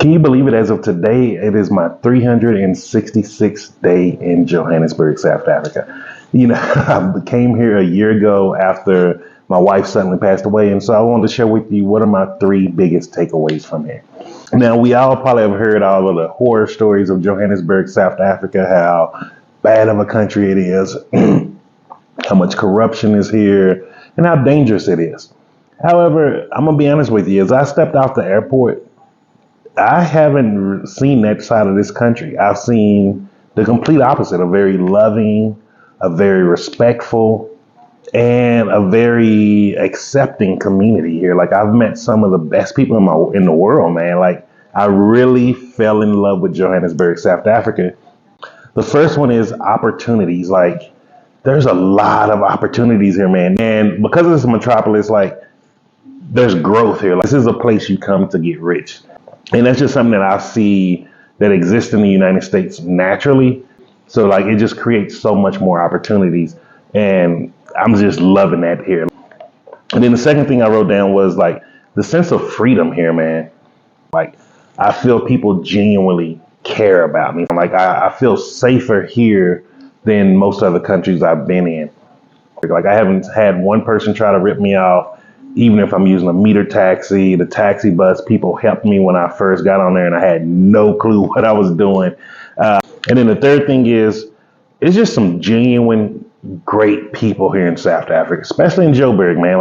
Can you believe it? As of today, it is my 366th day in Johannesburg, South Africa. You know, I came here a year ago after my wife suddenly passed away. And so I wanted to share with you what are my three biggest takeaways from here. Now, we all probably have heard all of the horror stories of Johannesburg, South Africa, how bad of a country it is, how much corruption is here, and how dangerous it is. However, I'm going to be honest with you. As I stepped off the airport, I haven't seen that side of this country. I've seen the complete opposite, a very loving, a very respectful, and a very accepting community here. Like, I've met some of the best people in the world, man. Like, I really fell in love with Johannesburg, South Africa. The first one is opportunities. Like, there's a lot of opportunities here, man. And because of this metropolis, like, there's growth here. Like, this is a place you come to get rich. And that's just something that I see that exists in the United States naturally. So like it just creates so much more opportunities. And I'm just loving that here. And then the second thing I wrote down was like the sense of freedom here, man. Like I feel people genuinely care about me. Like I feel safer here than most other countries I've been in. Like I haven't had one person try to rip me off. Even if I'm using a meter taxi, the taxi bus, people helped me when I first got on there and I had no clue what I was doing. And then the third thing is, it's just some genuine, great people here in South Africa, especially in Joburg, man.